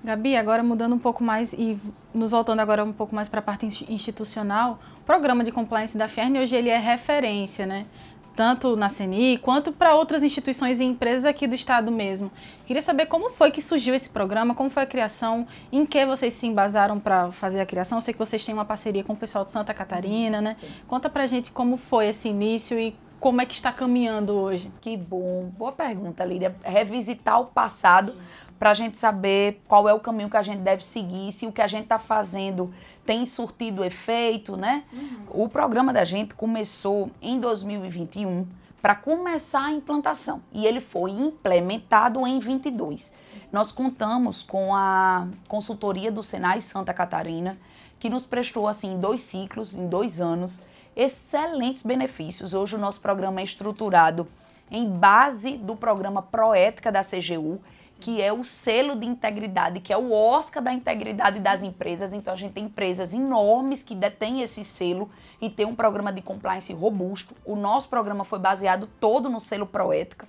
Gabi, agora mudando um pouco mais e nos voltando agora um pouco mais para a parte institucional, o programa de compliance da Fierne hoje ele é referência, né? Tanto na CNI quanto para outras instituições e empresas aqui do estado mesmo. Queria saber como foi que surgiu esse programa, como foi a criação, em que vocês se embasaram para fazer a criação. Eu sei que vocês têm uma parceria com o pessoal de Santa Catarina, né? Sim. Conta pra gente como foi esse início e como é que está caminhando hoje. Que bom. Boa pergunta, Lídia. Revisitar o passado para a gente saber qual é o caminho que a gente deve seguir, se o que a gente está fazendo tem surtido efeito, né? O programa da gente começou em 2021 para começar a implantação e ele foi implementado em 22. Nós contamos com a consultoria do Senai Santa Catarina, que nos prestou assim 2 ciclos, em 2 anos, excelentes benefícios. Hoje o nosso programa é estruturado em base do programa Proética da CGU, que é o selo de integridade, que é o Oscar da integridade das empresas. Então a gente tem empresas enormes que detêm esse selo e tem um programa de compliance robusto. O nosso programa foi baseado todo no selo Proética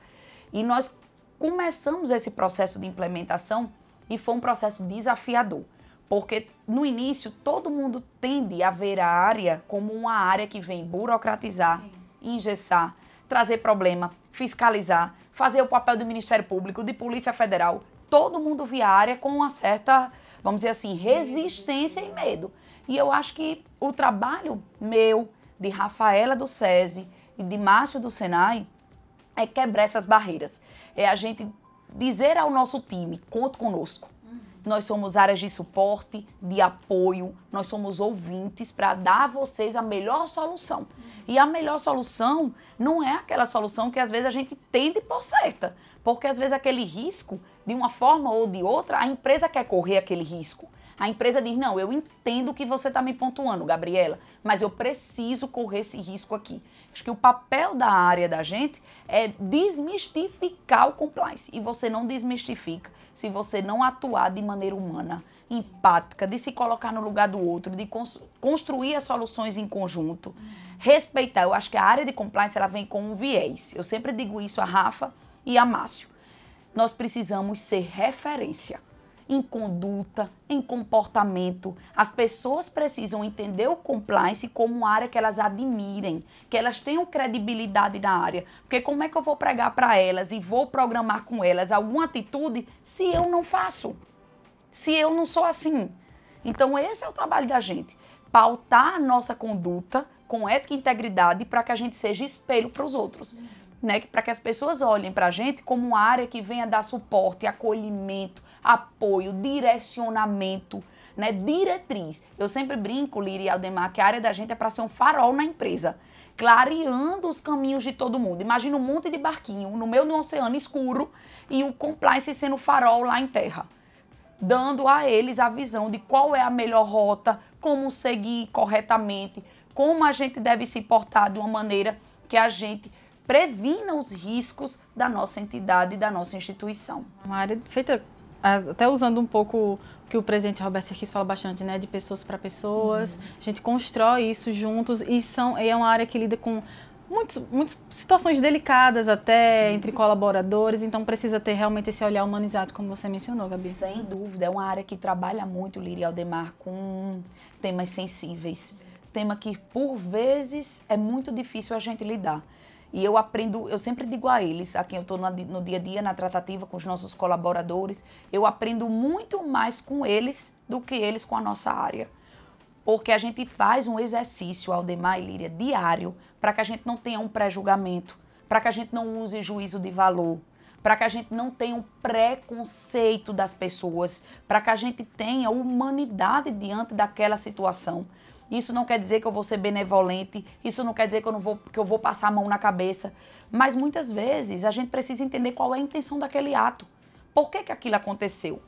e nós começamos esse processo de implementação e foi um processo desafiador. Porque no início todo mundo tende a ver a área como uma área que vem burocratizar, engessar, trazer problema, fiscalizar, fazer o papel do Ministério Público, de Polícia Federal. Todo mundo via a área com uma certa, vamos dizer assim, resistência e medo. E eu acho que o trabalho meu, de Rafaela do SESI e de Márcio do Senai, é quebrar essas barreiras. É a gente dizer ao nosso time, conta conosco. Nós somos áreas de suporte, de apoio, nós somos ouvintes para dar a vocês a melhor solução. E a melhor solução não é aquela solução que às vezes a gente tende por certa, porque às vezes aquele risco, de uma forma ou de outra, a empresa quer correr aquele risco. A empresa diz, não, eu entendo o que você está me pontuando, Gabriela, mas eu preciso correr esse risco aqui. Acho que o papel da área da gente é desmistificar o compliance. E você não desmistifica se você não atuar de maneira humana, empática, de se colocar no lugar do outro, de construir as soluções em conjunto, respeitar. Eu acho que a área de compliance ela vem com um viés. Eu sempre digo isso a Rafa e a Márcio. Nós precisamos ser referência em conduta, em comportamento. As pessoas precisam entender o compliance como uma área que elas admirem, que elas tenham credibilidade na área. Porque como é que eu vou pregar para elas e vou programar com elas alguma atitude se eu não faço? Se eu não sou assim? Então esse é o trabalho da gente. Pautar a nossa conduta com ética e integridade para que a gente seja espelho para os outros. Né, para que as pessoas olhem para a gente como uma área que venha dar suporte, acolhimento, apoio, direcionamento, né, diretriz. Eu sempre brinco, Líria e Aldemar, que a área da gente é para ser um farol na empresa, clareando os caminhos de todo mundo. Imagina um monte de barquinho no meio do oceano escuro e o compliance sendo farol lá em terra, dando a eles a visão de qual é a melhor rota, como seguir corretamente, como a gente deve se portar de uma maneira que a gente previna os riscos da nossa entidade e da nossa instituição. Uma área feita, até usando um pouco o que o presidente Roberto Sarquis fala bastante, né, de pessoas para pessoas. A gente constrói isso juntos e é uma área que lida com muitas situações delicadas até entre colaboradores, então precisa ter realmente esse olhar humanizado, como você mencionou, Gabi. Sem dúvida, é uma área que trabalha muito, Líria e Aldemar, com temas sensíveis. Tema que, por vezes, é muito difícil a gente lidar. E eu aprendo, eu sempre digo a eles, a quem eu estou no dia a dia, na tratativa com os nossos colaboradores, eu aprendo muito mais com eles do que eles com a nossa área. Porque a gente faz um exercício, Aldemar e Líria, diário, para que a gente não tenha um pré-julgamento, para que a gente não use juízo de valor, para que a gente não tenha um preconceito das pessoas, para que a gente tenha humanidade diante daquela situação. Isso não quer dizer que eu vou ser benevolente, isso não quer dizer que eu vou passar a mão na cabeça, mas muitas vezes a gente precisa entender qual é a intenção daquele ato. Por que aquilo aconteceu?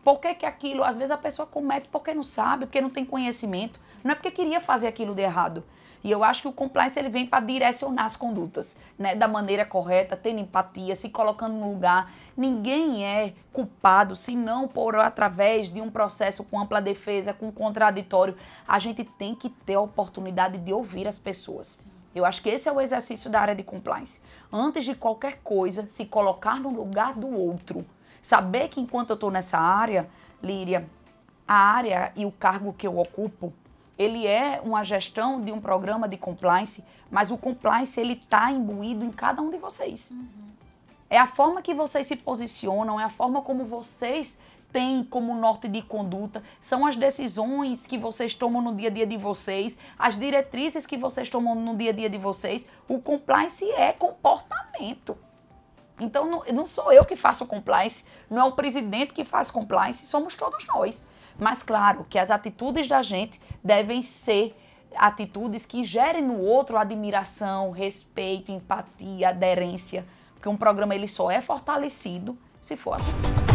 Por que aquilo, às vezes a pessoa comete porque não sabe, porque não tem conhecimento, não é porque queria fazer aquilo de errado. E eu acho que o compliance ele vem para direcionar as condutas, né, da maneira correta, tendo empatia, se colocando no lugar. Ninguém é culpado se não por através de um processo com ampla defesa, com contraditório. A gente tem que ter a oportunidade de ouvir as pessoas. Eu acho que esse é o exercício da área de compliance. Antes de qualquer coisa, se colocar no lugar do outro. Saber que enquanto eu estou nessa área, Líria, a área e o cargo que eu ocupo, ele é uma gestão de um programa de compliance, mas o compliance ele está imbuído em cada um de vocês. É a forma que vocês se posicionam, é a forma como vocês têm como norte de conduta, são as decisões que vocês tomam no dia a dia de vocês, as diretrizes que vocês tomam no dia a dia de vocês. O compliance é comportamento. Então, não sou eu que faço compliance, não é o presidente que faz compliance, somos todos nós. Mas, claro, que as atitudes da gente devem ser atitudes que gerem no outro admiração, respeito, empatia, aderência, porque um programa ele só é fortalecido se for assim.